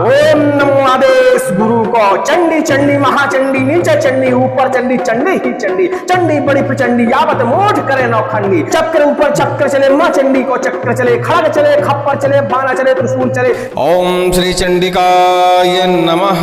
ओम नमो आदेश गुरु को। चंडी चंडी महाचंडी नीचे चंडी ऊपर चंडी चंडी ही चंडी, चंडी बड़ी प्रचंडी यावत मोठ करे नौखंडी। चक्र ऊपर चक्र चले माँ चंडी को चक्र चले, खड़ग चले खप्पर चले बाणा चले त्रिशूल चले। ओम श्री चंडिकाय नमः।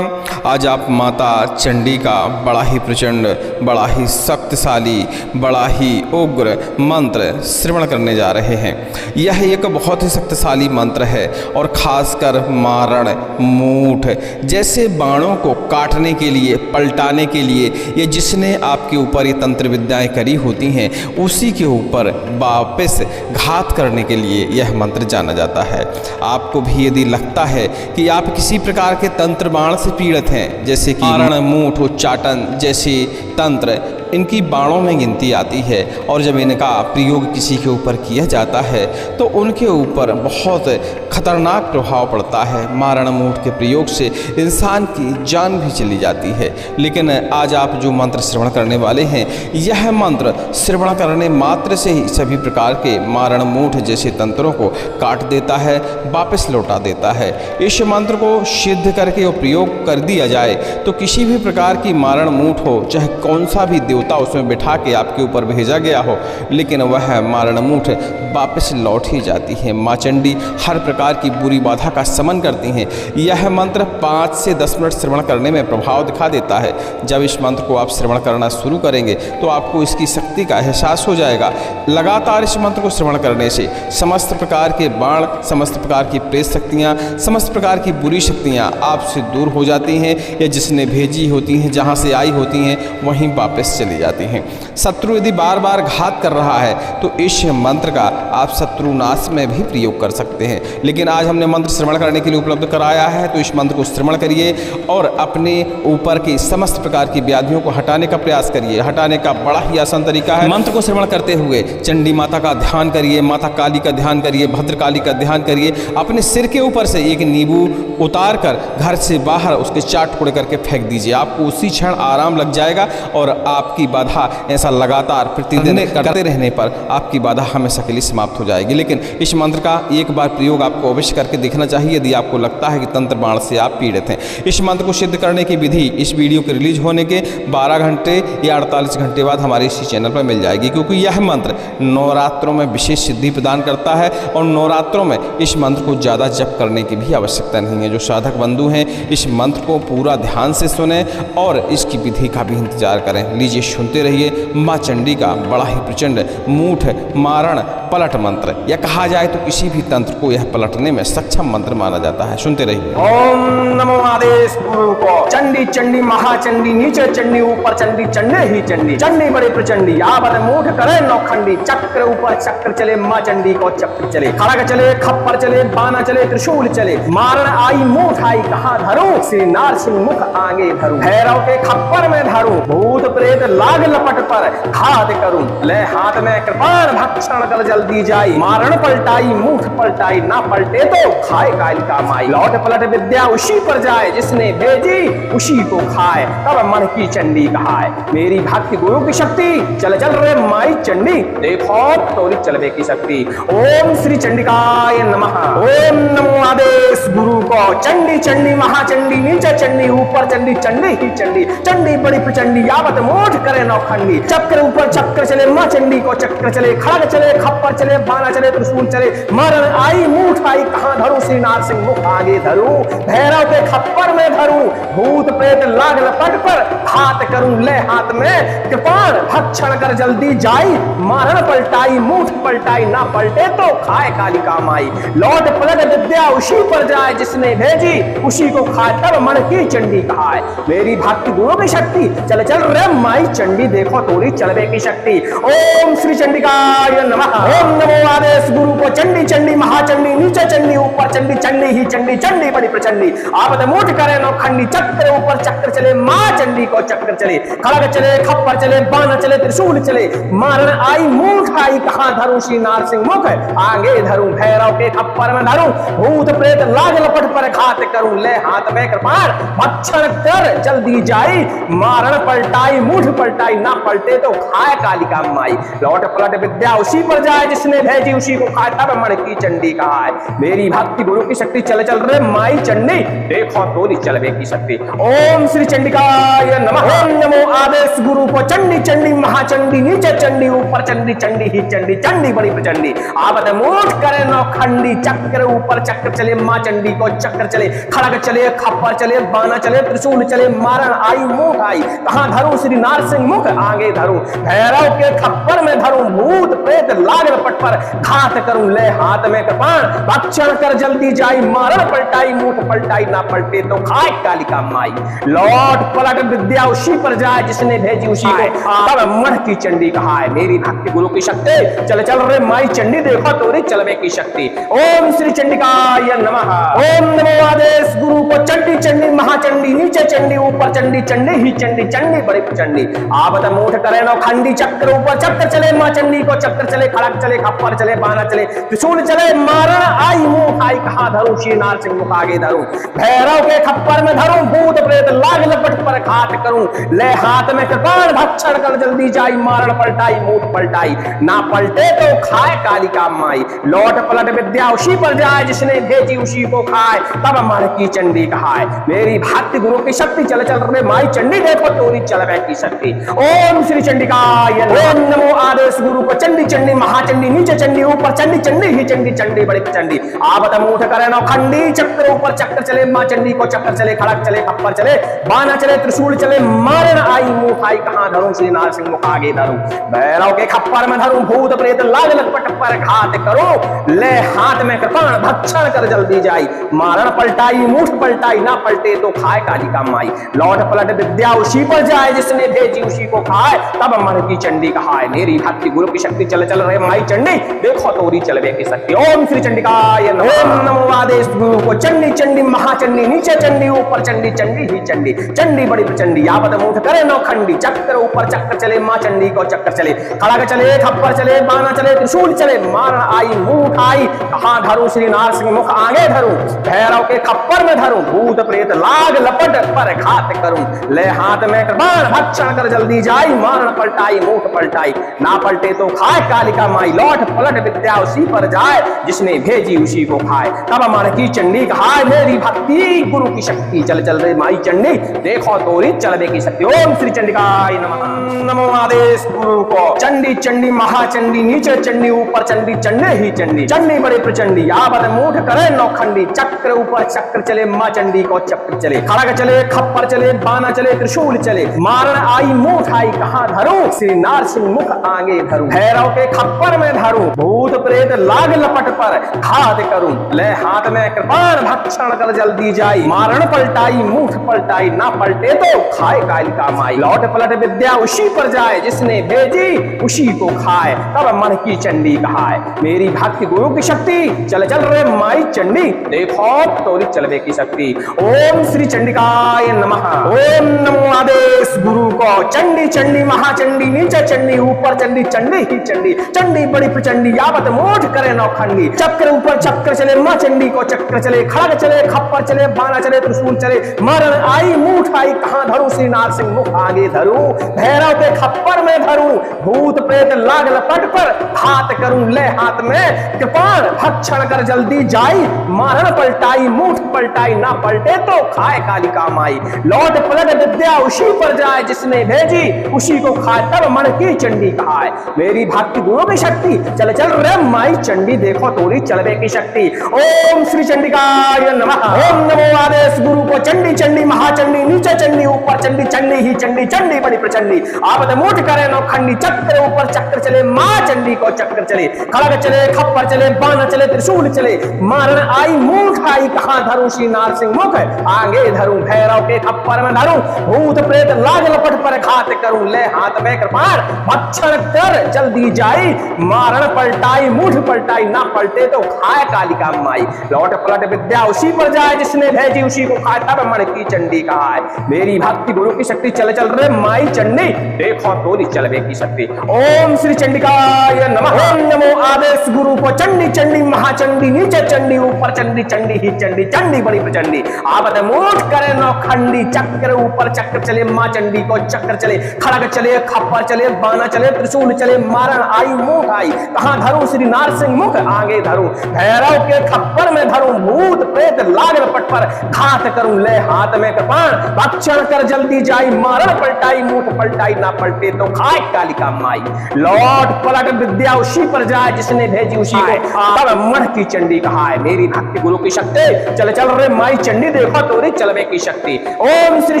आज आप माता चंडी का बड़ा ही प्रचंड, बड़ा ही शक्तिशाली, बड़ा ही उग्र मंत्र श्रवण करने जा रहे हैं। यह एक बहुत ही शक्तिशाली मंत्र है और खासकर मारण, मूठ जैसे बाणों को काटने के लिए, पलटाने के लिए, ये जिसने आपके ऊपर ये तंत्र विद्याएं करी होती हैं उसी के ऊपर वापस घात करने के लिए यह मंत्र जाना जाता है। आपको भी यदि लगता है कि आप किसी प्रकार के तंत्र बाण से पीड़ित हैं, जैसे कि मारण, मूठ, उच्चाटन जैसे तंत्र, इनकी बाणों में गिनती आती है और जब इनका प्रयोग किसी के ऊपर किया जाता है तो उनके ऊपर बहुत खतरनाक प्रभाव पड़ता है। मारण मूठ के प्रयोग से इंसान की जान भी चली जाती है। लेकिन आज आप जो मंत्र श्रवण करने वाले हैं, यह मंत्र श्रवण करने मात्र से ही सभी प्रकार के मारण मूठ जैसे तंत्रों को काट देता है, वापस लौटा देता है। इस मंत्र को सिद्ध करके और प्रयोग कर दिया जाए तो किसी भी प्रकार की मारण मूठ हो, चाहे कौन सा भी देवता उसमें बिठा के आपके ऊपर भेजा गया हो, लेकिन वह मारण मूठ वापस लौट ही जाती है। माँ चंडी हर प्रकार की बुरी बाधा का शमन करती हैं। यह मंत्र 5 से 10 मिनट श्रवण करने में प्रभाव दिखा देता है। जब इस मंत्र को आप श्रवण करना शुरू करेंगे तो आपको इसकी शक्ति का एहसास हो जाएगा। लगातार इस मंत्र को श्रवण करने से समस्त प्रकार के बाण, समस्त प्रकार की प्रेत शक्तियाँ, समस्त प्रकार की बुरी शक्तियाँ आपसे दूर हो जाती हैं या जिसने भेजी होती हैं, जहाँ से आई होती हैं वहीं वापस चली जाती हैं। शत्रु यदि बार बार घात कर रहा है तो इस मंत्र का आप शत्रुनाश में भी प्रयोग कर सकते हैं। लेकिन आज हमने मंत्र श्रवण करने के लिए उपलब्ध कराया है, तो इस मंत्र को श्रवण करिए और अपने ऊपर की समस्त प्रकार की व्याधियों को हटाने का प्रयास करिए। हटाने का बड़ा ही आसान तरीका है। मंत्र को श्रवण करते हुए चंडी माता का ध्यान करिए, माता काली का ध्यान करिए, भद्रकाली का ध्यान करिए। अपने सिर के ऊपर से एक नींबू उतार कर घर से बाहर उसके 4 टुकड़े करके फेंक दीजिए। आपको उसी क्षण आराम लग जाएगा और आपकी बाधा ऐसा लगातार प्रतिदिन करते रहने पर आपकी बाधा हमेशा के लिए समाप्त हो जाएगी। लेकिन इस मंत्र का एक बार प्रयोग आपको अवश्य करके देखना चाहिए यदि आपको लगता है कि तंत्र बाण से आप पीड़ित हैं। इस मंत्र को सिद्ध करने की विधि इस वीडियो के रिलीज होने के 12 घंटे या 48 घंटे बाद हमारे इसी चैनल पर मिल जाएगी, क्योंकि यह मंत्र नवरात्रों में विशेष सिद्धि प्रदान करता है और नवरात्रों में इस मंत्र को ज़्यादा जप करने की भी आवश्यकता नहीं है। जो साधक बंधु हैं इस मंत्र को पूरा ध्यान से सुने और इसकी विधि का भी इंतजार करें। लीजिए सुनते रहिए माँ चंडी का बड़ा ही प्रचंड मूठ मारण पलट मंत्र, या कहा जाए तो किसी भी तंत्र को यह पलटने में सक्षम मंत्र माना जाता है। सुनते रहिए। ओम नमो आदेश गुरु को। चंडी चंडी महाचंडी नीचे चंडी ऊपर चंडी चंडी ही चंडी, चंडी बड़ी प्रचंडी यावत मूठ करे नौखंडी। चक्र ऊपर चक्र चले माँ चंडी को चक्र चले, खड़ग चले खप्पर चले बाणा चले त्रिशूल चले। मारण आई मूठ आई कहाँ धरूं, श्री नारसिंह मुख आगे धरूं। भैरव के खप्पर में धरूं, भूत प्रेत लाग लपट पर घात करूं। ले हाथ में कृपाण भक्षण कर जल्दी जाई। मारण पलटाई मूठ पलटाई, ना पलटे तो खाए कालिका माई। लौट पलट विद्या उसी पर जाए, जिसने भेजी उसी को खाए। तब मन की चंडी कहाए, मेरी भक्ति गुरु की शक्ति। चल चल रे माई चंडी, देखो तोरी चलबे की शक्ति। ओम श्री चंडिकाय नमः। ओम नमो आदेश गुरु को। चंडी चंडी महाचंडी नीचे चंडी ऊपर चंडी चंडी ही चंडी, चंडी बड़ी प्रचंडी यावत मोठ करे नौखंडी। चक्र ऊपर चक्र चले माँ चंडी को चक्र चले, खड़ग चले खप्पर चले बाणा चले त्रिशूल चले। मारण आई मूठ आई कहाँ धरूं, श्री नारसिंह मुख आगे धरूं। भैरव के खप्पर में धरूं, भूत प्रेत लाग लपट पर घात करूं। ले हाथ में कृपाण भक्षण कर जल्दी जाई। मारण पलटाई मूठ पलटाई, ना पलटे तो खाए कालिका माई। लौट पलट विद्या उसी पर जाए, जिसने भेजी उसी को खाए। तब मन की चंडी कहाए, मेरी भक्ति गुरु की शक्ति। चल चल रे माई चंडी, देखो तोरी चलबे की शक्ति। ओम श्री चंडिकाय नमः। ओम नमो आदेश गुरु को। चंडी चंडी महाचंडी नीचे चंडी ऊपर चंडी चंडी ही चंडी, चंडी बड़ी प्रचंडी आवत मूठ करे नौखंडी। चक्र ऊपर चक्र चले माँ चंडी को चक्र चले, खड़ग चले खप्पर चले बाणा चले त्रिशूल चले। मारण आई मूठ आई कहाँ धरूं, श्री नारसिंह मुख आगे धरूं। भैरव के खप्पर में धरूं, भूत प्रेत लाग लपट पर घात करूं। ले हाथ में कृपाण भक्षण कर जल्दी जाई। मारण पलटाई मूठ पलटाई, ना पलटे तो खाए कालिका माई। लौट पलट विद्या उसी पर जाए, जाए जिसने भेजी उसी को खाए, तब मन की चंडी कहाए। मेरी भक्ति गुरु की शक्ति चल चल रे माई चंडी, देखो तोरी चलवे की शक्ति। ओम श्री चंडिकाय नमः। ओम नमो आदेश गुरु को चंडी चंडी महाचंडी, नीचे चंडी ऊपर चंडी, चंडी ही चंडी, चंडी बड़ी प्रचंडी। आवत मूठ करे नौखंडी, चक्र ऊपर चक्र चले माँ चंडी को चक्र चले, खड़ग चले खप्पर चले, बाना चले त्रिशूल चले, मारण आई मुख आई, कहां धरूं श्री नारसिंह मुख आगे धरूं, भैरव के खप्पर में धरूं, भूत प्रेत लागल पट पर घात करूं, ले हाथ में कृपाण भक्षण कर जल्दी जाई, मारण पलटाई मुठ पलटाई, ना पलटे तो खाए कालिका माई। लौट पलट विद्या उसी पर जाए जिसने भेजी उसी को, तब मण की चंडी कहाए। मेरी भक्ति गुरु की शक्ति चल चल रे माई चंडी, देखो तोरी चलवे की शक्ति। ओम श्री चंडिकाय नमः। ओम नमो आदेश गुरु को चंडी चंडी महाचंडी, नीचे चंडी ऊपर चंडी, चंडी ही चंडी, चंडी बड़ी प्रचंडी। आवत मूठ करे नौखंडी, चक्र ऊपर चक्र चले माँ चंडी को चक्र चले, खड़क चले खप्पर चले, बाना चले त्रिशूल चले, मारण आई मुंह आई, कहां धरूं श्री नारसिंह मुख आगे धरूं, भैरव के खप्पर में धरूं, भूत प्रेत लाग लपट पर घात करूं, ले हाथ में कृपाण भक्षण कर जल्दी जाई, मारण पलटाई मुठ पलटाई, ना पलटे तो खाए कालिका माई। लौट पलट विद्या उसी पर जाए जिसने भेजी उसी को खाए, तब मण की चंडी कहाए। मेरी भक्ति गुरु की शक्ति चल चल रे माई चंडी, देखो तोरी चलवे की शक्ति। ओम श्री चंडिकाय। ओम नमो आदेश गुरु को चंडी चंडी महाचंडी, नीचे चंडी ऊपर चंडी, चंडी ही चंडी, चंडी बड़ी चंडी। आवत मूठ करे नौखंडी, चक्र ऊपर चक्र चले माँ चंडी को चक्र चले, खड़क चले खप्पर चले, बाना चले त्रिशूल चले, मारण आई मुंह आई, कहां धरूं श्री नारसिंह मुख आगे धरूं, भैरव के खप्पर में धरूं, भूत प्रेत लाग लपट पर घात करूं, ले हाथ में कृपाण भक्षण कर जल्दी जाई, मारण पलटाई मुठ पलटाई, ना पलटे तो खाए कालिका माई। लौट पलट विद्या उसी पर जाए जिसने भेजी उसी को खाए, तब मन की चंडी कहाए। मेरी भक्ति गुरु की शक्ति चल चल रहे माई चंडी, देखो तोरी चलवे की शक्ति। ओम श्री चंडिकाय नमः। ओम नमो आदेश गुरु को चंडी चंडी महाचंडी, नीचे चंडी ऊपर चंडी, चंडी ही चंडी, चंडी बड़ी प्रचंडी। आवत मूठ करे नौखंडी, चक्र ऊपर चक्र चले माँ चंडी को चक्र चले, खड़ग चले खप्पर चले, बाना चले त्रिशूल चले, मारण आई मुंह आई, कहां धरूं श्री नारसिंह मुख आगे धरूं, भैरव के खप्पर में धरूं, भूत प्रेत लाग लपट पर घात करूं, ले हाथ में कृपाण भक्षण कर जल्दी जाई, मारण पलटाई मुठ पलटाई, ना पलटे तो खाए कालिका माई। लौट पलट विद्या उसी पर जाए जिसने भेजी उसी को खाए, तब मन की चंडी कहाए। मेरी भक्ति गुरु की शक्ति चल चल रे माई चंडी, देखो तोरी चलवे की शक्ति। ओम श्री चंडिकाय नमः। नमो आदेश गुरु को चंडी चंडी महाचंडी, नीचे चंडी ऊपर चंडी, चंडी ही चंडी, चंडी बड़ी प्रचंडी। आवत मूठ करे नौखंडी, चक्र ऊपर चक्र चले माँ चंडी को चक्र चले, खड़ग चले खप्पर चले, बाना चले त्रिशूल चले, मारण आई मुंह आई, कहां धरूं श्री नारसिंह मुख आगे धरूं, भैरव के खप्पर में धरूं, भूत प्रेत लाग लपट पर घात करूं, ले हाथ में कृपाण भक्षण कर जल्दी जाई, मारण पलटाई मुठ पलटाई, ना पलटे तो खाए कालिका माई। लौट पलट विद्या उसी पर जाए जिसने भेजी उसी को खाए, तब मन की चंडी कहाए। मेरी भक्ति गुरु की शक्ति चल चल रे माई चंडी, देखो तोरी चलवे की शक्ति। ओम श्री चंडिकाय नमः। ओम नमो आदेश गुरु को चंडी चंडी महाचंडी, नीचे चंडी ऊपर चंडी, चंडी ही चंडी, चंडी बड़ी प्रचंडी। आवत मूठ करे नौखंडी, चक्र ऊपर चक्र चले माँ चंडी को चक्र चले, खड़ग चले खप्पर चले, बाना चले त्रिशूल चले, मारण आई मुंह आई, कहां धरूं श्री नारसिंह मुख आगे धरूं, भैरव के खप्पर में धरूं, भूत प्रेत लाग लपट पर घात करूं, ले हाथ में कृपाण भक्षण कर जल्दी जाई, मारण पलटाई मुठ पलटाई, ना पलटे तो खाए कालिका माई। लौट पलट विद्या उसी पर जाए जिसने भेजी उसी को खाए, तब मन की चंडी कहाए। मेरी भक्ति गुरु की शक्ति चल चल रे माई चंडी, देखो तोरी चलवे की शक्ति। ओम श्री चंडिकाय नमः। ओम नमो आदेश गुरु को चंडी चंडी महाचंडी, नीचे चंडी ऊपर चंडी, चंडी ही चंडी, चंडी बड़ी प्रचंडी। आवत मूठ करे नौखंडी, चक्र ऊपर चक्र चले माँ चंडी को चक्र चले, खड़ग चले खप्पर चले, बाना चले त्रिशूल चले, मारण आई मुंह आई, कहां धरूं श्री नारसिंह मुख आगे धरूं, भैरव के खप्पर में धरूं, भूत प्रेत लाग लपट पर घात करूं, ले हाथ में कृपाण भक्षण कर जल्दी जाई, मारण पलटाई मुठ पलटाई, ना पलटे तो खाए कालिका माई। लौट पलट विद्या उसी पर जाए जिसने भेजी उसी को खाए, तब मन की चंडी कहाए। मेरी भक्ति गुरु की शक्ति चल चल रे माई चंडी, देखो तोरी चलवे की शक्ति। ओम श्री चंडिकाय नमः। ओम नमो आदेश गुरु को चंडी चंडी महाचंडी, नीचे चंडी ऊपर चंडी, चंडी ही चंडी, चंडी बड़ी प्रचंडी। आवत मूठ करे नौखंडी, चक्र ऊपर चक्र चले माँ चंडी को चक्र चले, खड़ग चले खप्पर चले, बाना चले त्रिशूल चले, मारण आई मुख आई, कहां धरूं श्री नारसिंह मुख आगे धरूं, भैरव के खप्पर में धरूं, भूत प्रेत लाग लपट पर घात करूं, ले हाथ में कृपाण भक्षण कर जल्दी जाई, मारण पलटाई मुठ पलटाई ना पलटे तो खाए कालिका माई, लौट पलट विद्या उसी पर जाए जिसने भेजी उसी को, तब मढ़ की चंडी कहा है मेरी भक्ति गुरु की शक्ति, चल चल रे माई चंडी देखो तोरी चलवे की शक्ति। ओम श्री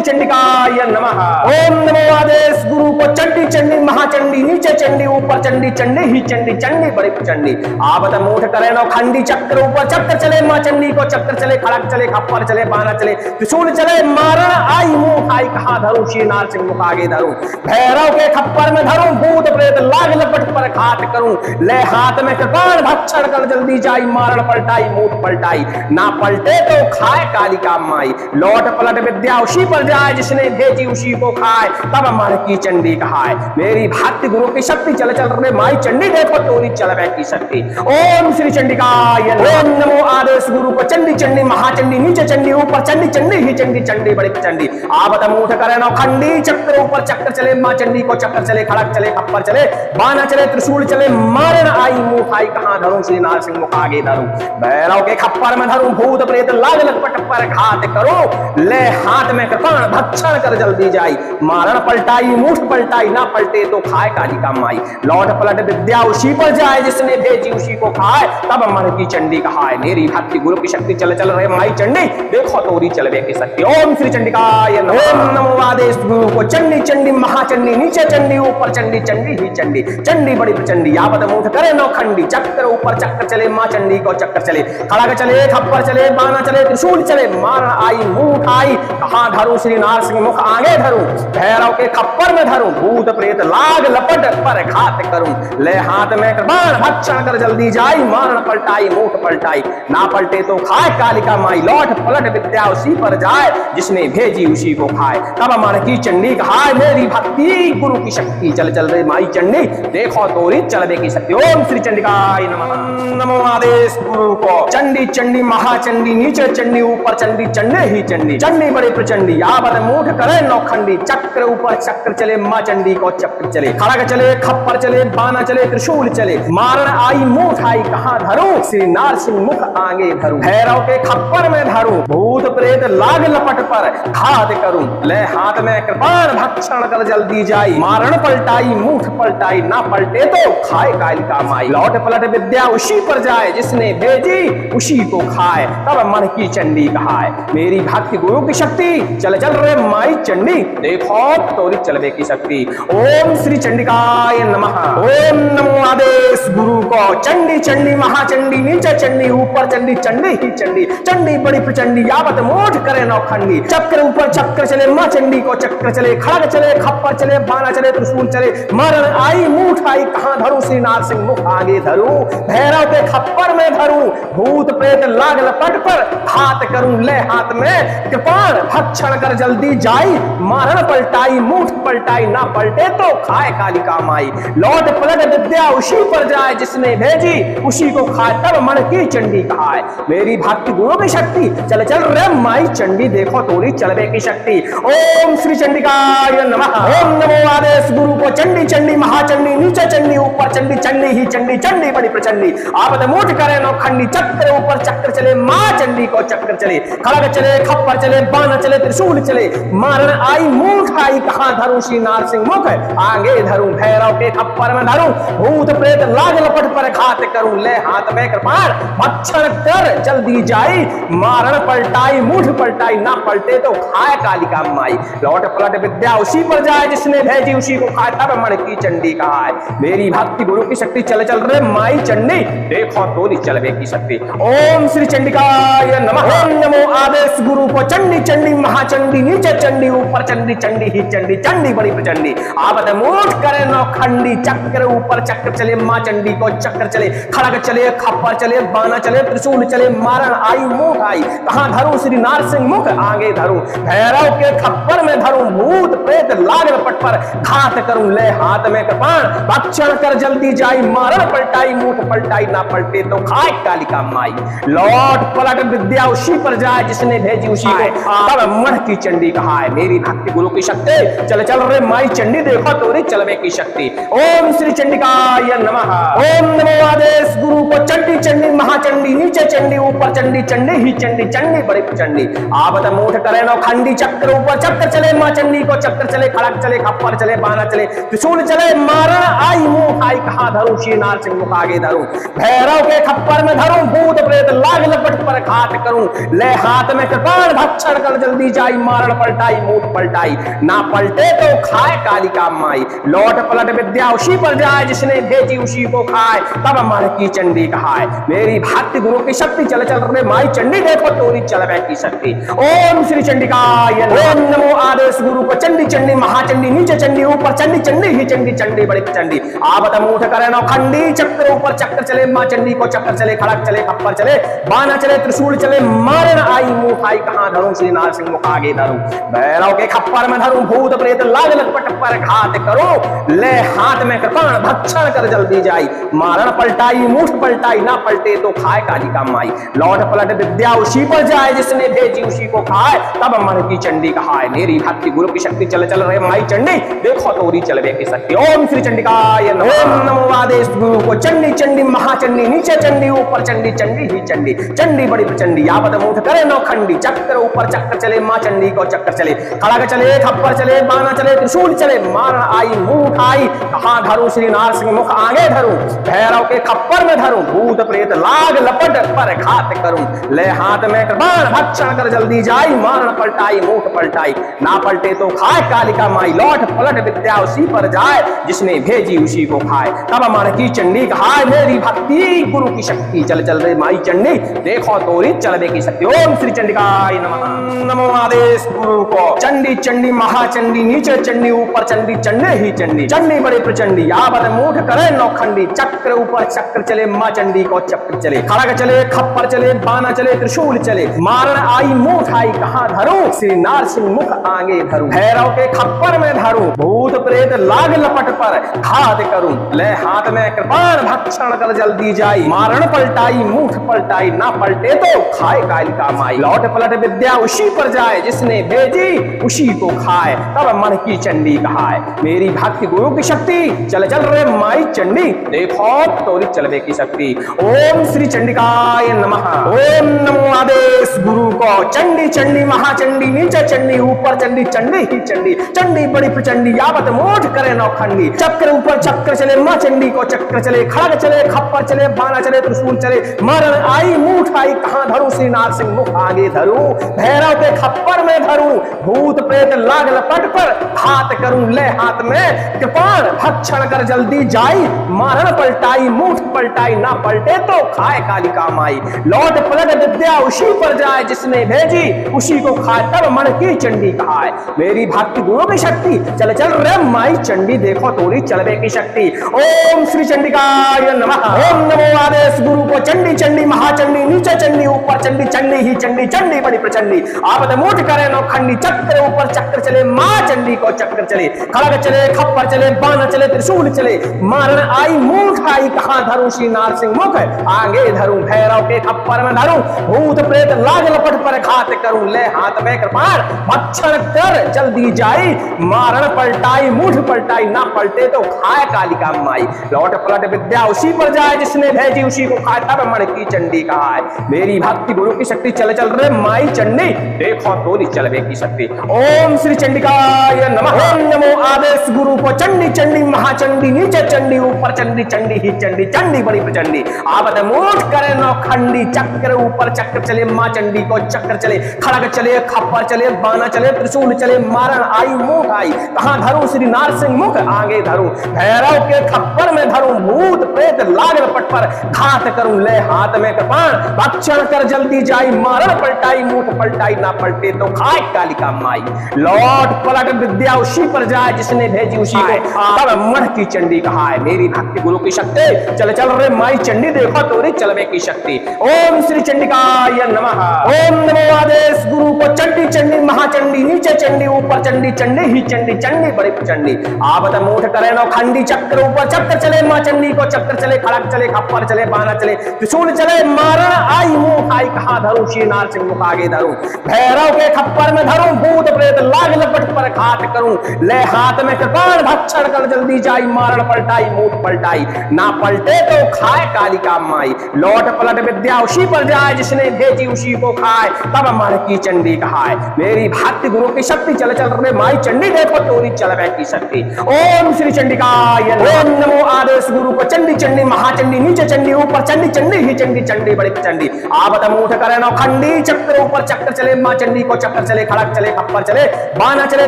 चंडिकाय नमः। ओम नमो आदेश गुरु को चंडी चंडी महाचंडी, नीचे चंडी ऊपर चंडी, चंडी ही चंडी, चंडी बड़ी चंडी, आवत मूठ करे नौखंडी, चक्र ऊपर चक्र चले माँ चंडी को चक्र चले, खड़क चले खप्पर चले, बाना चले त्रिशूल चले, मारण आई मुंह आई, कहा धरूं श्री नारसिंह मुख आगे धरूं, भैरव के खप्पर में धरूं, भूत प्रेत लाग लपट पर घात करूं, ले हाथ में कृपाण भक्षण कर जल्दी जाई, मारण पलटाई मुठ पलटाई ना पलटे तो खाए कालिका माई, लौट पलट विद्या उसी पर जाए जिसने भेजी उसी को खाए, तब मर की चंडी कहाए मेरी भक्ति गुरु की शक्ति, चल चल रे माई चंडी देखो तोरी चलवे की शक्ति। ओम श्री चंडिकाय ओम नमो आदेश गुरु को चंडी चंडी महाचंडी, नीचे चंडी ऊपर चंडी, चंडी ही चंडी, चंडी बड़ी चंडी, आवत मूठ करे नौखंडी, चक्र ऊपर चक्र चले माँ चंडी को चक्र चले, खड़क चले खप्पर चले, बाना चले त्रिशूल चले, मारण आई मुंह आई, कहां धरूं श्री नारसिंह मुख आगे धरूं, भैरव के खप्पर में धरूं, भूत प्रेत लाग लपट पर घात करूं, ले हाथ में कृपाण भक्षण कर जल्दी जाई, मारण पलटाई मुठ पलटाई ना पलटे तो खाए कालिका माई, लौट पलट विद्या उसी पर जाए जिसने भेजी उसी को खाए, तब मर की चंडी कहाए मेरी भक्ति गुरु की शक्ति, चल चल रहे माई चंडी देखो तोरी चलवे की शक्ति। ओम श्री चंडिकाय ओम नमो आदेश गुरु को चंडी चंडी महाचंडी, नीचे चंडी ऊपर चंडी, चंडी ही चंडी, चंडी बड़ी प्रचंडी, आवत मूठ करे नौखंडी, चक्र ऊपर चक्र चले माँ चंडी को चक्र चले, खड़ग चले खप्पर चले, बाना चले त्रिशूल चले, मारण आई मुंह आई, कहां धरूं श्री नारसिंह मुख आगे धरूं, भैरव के खप्पर में धरूं, भूत प्रेत लाग लपट पर घात करूं, ले हाथ में कृपाण भक्षण कर जल्दी जाई, मारण पलटाई मुठ पलटाई ना पलटे तो खाए कालिका माई, लौट पलट विद्या उसी पर जाए जिसने भेजी उसी को खाए, तब मन की चंडी कहाए मेरी भक्ति गुरु की शक्ति, चल चल रे माई चंडी देखो तोरी चलवे की शक्ति। ओम श्री चंडिकाय नमः। नमो आदेश गुरु को चंडी चंडी महाचंडी, नीचे चंडी ऊपर चंडी, चंडी ही चंडी, चंडी बड़ी प्रचंडी, आवत मूठ करे नौखंडी, चक्र ऊपर चक्र चले माँ चंडी को चक्र चले, खड़ग चले खप्पर चले, बाना चले त्रिशूल चले, मारण आई मुंह आई, कहां धरूं श्री नारसिंह मुख आगे धरूं, भैरव के खप्पर में धरूं, भूत प्रेत लाग लपट पर घात करूं, ले हाथ में कृपाण भक्षण कर जल्दी जाई, मारण पलटाई मुठ पलटाई ना पलटे तो खाए कालिका माई, लौट पलट विद्या उसी पर जाए जिसने भेजी उसी को खाए, तब मन की चंडी कहाए मेरी भक्ति गुरु की शक्ति, चल चल रे माई चंडी देखो तोरी चलवे की शक्ति। ओम श्री चंडिकाय नमः। ओम नमो आदेश गुरु को चंडी चंडी महाचंडी, नीचे चंडी ऊपर चंडी, चंडी ही चंडी, चंडी बड़ी प्रचंडी, आवत मूठ करे नौखंडी, चक्र ऊपर चक्र चले माँ चंडी को चक्र चले, खड़ग चले खप्पर चले, बाना चले त्रिशूल चले, मारण आई मुंह आई, कहां धरूं श्री नारसिंह मुख आगे धरूं, भैरव के खप्पर में धरूं, भूत प्रेत लाग लपट पर घात करूं, ले हाथ में कृपाण भक्षण कर जल्दी जाई, मारण पलटाई मुठ पलटाई ना पलटे तो खाए कालिका माई, लौट पलट विद्या उसी पर जाए जिसने भेजी उसी को खाए, तब मन की चंडी कहाए मेरी भक्ति गुरु की शक्ति, चल चल रे माई चंडी देखो तोरी चलवे की शक्ति। ओम श्री चंडिकाय नमः। ओम नमो आदेश गुरु को चंडी चंडी महाचंडी, नीचे चंडी ऊपर चंडी, चंडी ही चंडी, चंडी बड़ी प्रचंडी, आवत मूठ करे नौखंडी, चक्र ऊपर चक्र चले माँ चंडी को चक्र चले, खड़ग चले खप्पर चले, बाना चले त्रिशूल चले, मारण आई मुंह आई, कहां धरूं श्री नारसिंह मुख आगे धरूं, भैरव के खप्पर में धरूं, भूत प्रेत लाग लपट पर घात करूं, ले हाथ में कृपाण भक्षण कर जल्दी जाई, मारण पलटाई मुठ पलटाई ना पलटे तो खाए कालिका माई, लौट पलट विद्या उसी पर जाए जिसने भेजी उसी को खाए, तब मन की चंडी कहाए मेरी भक्ति गुरु की शक्ति, चल चल रे माई चंडी देखो तोरी चलवे की शक्ति। ओम श्री चंडिकाय नमः। ओम नमो आदेश गुरु को चंडी चंडी महाचंडी, नीचे चंडी ऊपर चंडी, चंडी ही चंडी, चंडी बड़ी प्रचंडी, आवत मूठ करे नौखंडी, चक्र ऊपर चक्र चले माँ चंडी को चक्र चले, खड़ग चले खप्पर चले, बाना चले त्रिशूल चले, मारण आई मुंह आई, कहां धरूं श्री नारसिंह मुख आगे धरूं, भैरव के खप्पर में धरूं, भूत प्रेत लाग लपट पर घात करूं, ले हाथ में कृपाण भक्षण कर जल्दी जाई, मारण पलटाई मुठ पलटाई ना पलटे तो खाए कालिका माई, लौट पलट विद्या उसी पर जाए जिसने भेजी उसी को तब मण की चंडी कहाए। मेरी भक्ति गुरु की शक्ति चल चल रे माई चंडी देखो तोरी चलवे की शक्ति। ओम श्री चंडिकाय नमः। ओम नमो आदेश गुरु को चंडी चंडी महाचंडी नीचे चंडी ऊपर चंडी चंडी ही चंडी चंडी बड़ी चंडी आवत मूठ करे नो खंडी चक्र ऊपर चक्र चले मां चंडी को चक्र चले खड़क चले खप्पर चले बाना चले त्रिशूल चले मारण आई मुंह आई कहा धरूं श्री नारसिंह मुख आगे धरूं भैरव के खप्पर में धरूं भूत प्रेत लाग लपट पर घात करूं ले हाथ में कृपाण भक्षण कर जल्दी जाई मारण पलटाई मूठ पलटाई ना पलटे तो खाए कालिका माई लौट पलट विद्या उसी पर जाए जिसने भेजी उसी को खाए तब मण की चंडी कहाए। मेरी भक्ति गुरु की शक्ति चल चल रे माई चंडी देखो तोरी चलवे की शक्ति। ओम श्री चंडिकाय ओम नमो आदेश गुरु को चंडी चंडी महाचंडी नीचे चंडी ऊपर चंडी चंडी ही चंडी चंडी बड़ी चंडी आवत मूठ करे नो खंडी चक्र ऊपर चक्र चले मां चंडी को चक्र चले खड़क चले खप्पर चले बाना चले त्रिशूल चले मारण आई मुंह आई कहां धरूं श्री नारसिंह मुख आगे धरूं भैरव के खप्पर में धरूं भूत प्रेत लाग लपट पर घात करूं ले हाथ में कृपाण भक्षण कर जल्दी जाई मारण पलटाई मूठ पलटाई ना पलटे तो खाए कालिका माई लौट पलट विद्या उसी पर जाए जिसने भेजी उसी को खाए तब मण की चंडी कहाए। मेरी भक्ति गुरु की शक्ति चल चल रहे माई चंडी देखो तोरी चलवे की शक्ति। ओम श्री चंडिकाय ओम नमो आदेश गुरु को चंडी चंडी महाचंडी नीचे चंडी ऊपर चंडी चंडी ही चंडी चंडी बड़ी प्रचंडी आवत मूठ करे नौ खंडी चक्र ऊपर चक्र चले मां चंडी को चक्र चले खड़ग चले खप्पर चले बाना चले त्रिशूल चले मारण आई मूठ आई कहां धरूं श्री नारसिंह मुख आगे धरूं भैरव के खप्पर में धरूं भूत प्रेत लाग लपट पर घात करूं ले हाथ में कृपाण भक्षण कर जल्दी जाई मारण पलटाई मूठ पलटाई ना पलटे तो खाए कालिका माई लौट पलट विद्या उसी पर जाए जिसने भेजी उसी को खाए तब मण की चंडी कहाए। मेरी भक्ति गुरु की शक्ति चल चल रे माई चंडी देखो तोरी चलवे की शक्ति। ओम श्री चंडिकाय नमः। नमो आदेश गुरु को चंडी चंडी महाचंडी नीचे चंडी ऊपर चंडी चंडी ही चंडी चंडी बड़ी प्रचंडी आवत मूठ करे नौखंडी चक्र ऊपर चक्र चले मां चंडी को चक्र चले खड़ग चले खप्पर चले बाना चले त्रिशूल चले मारण आई मूठ आई कहां धरूं श्री नारसिंह मुख आगे धरूं भैरव के खप्पर में धरूं भूत प्रेत लाग लपट पर घात करूं ले हाथ में कृपाण भक्षण कर जल्दी जाई मारण पलटाई मूठ पलटाई ना पलटे तो खाए कालिका माई लौट पलट विद्या उसी पर जाए जिसने भेजी उसी को खाए तब मण की चंडी कहाए। मेरी भक्ति गुरु की शक्ति चल चल रे माई चंडी देखो तोरी चलवे की शक्ति। ओम श्री चंडिकाय नमः। ओम नमो आदेश गुरु को चंडी चंडी महाचंडी नीचे चंडी ऊपर चंडी चंडी ही चंडी चंडी बड़ी प्रचंडी आवत मूठ करे नौखंडी चक्र ऊपर चक्र चले मां चंडी को चक्र चले खड़ग चले खप्पर चले बाना चले त्रिशूल चले मारण आई मूठ आई कहां धरूं श्री नारसिंह मुख आगे धरूं भैरव के खप्पर में धरूं भूत प्रेत लाग लपट पर घात करूं ले हाथ में कृपाण भक्षण कर जल्दी जाई मारण पलटाई मूठ पलटाई ना पलटे तो खाए कालिका माई लौट पलट विद्या उसी पर जाए जिसने भेजी उसी को खाए तब मण की चंडी कहाए। मेरी भक्ति गुरु की शक्ति चल चल रे माई चंडी देखो तोरी चलवे की शक्ति। ओम श्री चंडिकाय नमः। ओम नमो आदेश गुरु को चंडी चंडी महाचंडी नीचे चंडी ऊपर चंडी चंडी ही चंडी चंडी बड़ी प्रचंडी आवत मूठ करे नौखंडी चक्र ऊपर चक्र चले मां चंडी को चक्र चले खड़ग चले खप्पर चले बाना चले त्रिशूल चले मारण आई मूठ आई कहां धरूं श्री नारसिंह मुख आगे धरूं भैरव के खप्पर में धरूं भूत प्रेत लाग लपट पर घात करूं ले हाथ में कृपाण भक्षण कर जल्दी जाई मारण पलटाई मूठ पलटाई ना पलटे तो खाए कालिका माई लौट पलट विद्या उसी पर जाए जिसने भेजी उसी को खाए तब मण की चंडी कहाए। मेरी भक्ति गुरु की शक्ति चल चल रे माई चंडी देखो तोरी चलवे की शक्ति। ओम श्री चंडिकाय नमः। ओम नमो आदेश गुरु को चंडी चंडी महाचंडी नीचे चंडी ऊपर चंडी चंडी ही चंडी चंडी बड़ी प्रचंडी आवत मूठ करे नौखंडी चक्र ऊपर चक्र चले मां चंडी को चक्र चले खड़ग चले खप्पर चले बाना चले त्रिशूल चले मारण आई मूठ आई कहां धरूं श्री नारसिंह मुख आगे धरूं भैरव के खप्पर में धरूं भूत प्रेत लाग लपट पर घात करूं ले हाथ में कृपाण भक्षण कर जल्दी जाई मारण पलटाई मूठ पलटाई ना पलटे तो खाए कालिका माई लौट पलट विद्या उसी पर जाए जिसने भेजी उसी को तब मण की चंडी कहाए। मेरी भक्ति गुरु की शक्ति चल चल रे माई चंडी देखो तोरी चलवे की शक्ति। ओम श्री चंडिकाय नमः। ओम नमो आदेश गुरु को चंडी चंडी महाचंडी नीचे चंडी ऊपर चंडी चंडी ही चंडी चंडी बड़ी प्रचंडी आवत मूठ करे नौखंडी चक्र ऊपर चक्र चले मां चंडी को चक्र चले खड़क चले खप्पर चले बाना चले त्रिशूल चले मारण आई मुंह आई कहा धरूं श्री नार सिंह मुख आगे धरूं भैरव के खप्पर में धरूं भूत प्रेत लाग लपट पर घात करूं ले हाथ में कृपाण भक्षण कर जल्दी जाई मारण पलटाई मूठ पलटाई ना पलटे तो खाए कालिका माई लौट पलट विद्या उसी पर जाए जिसने भेजी उसी को खाए तब मन की चंडी कहाए मेरी भक्ति गुरु की शक्ति चल चल रे माई चंडी देखो तोरी चलवे की शक्ति ओम श्री चंडिकाय ओम नमो आदेश गुरु को चंडी चंडी महाचंडी नीचे चंडी ऊपर चंडी चंडी ही चंडी चंडी बड़ी चंडी आवत मूठ करे नौखंडी चक्र ऊपर चक्र चले मां चंडी को चक्र चले खड़क चले खप्पर चले बाना चले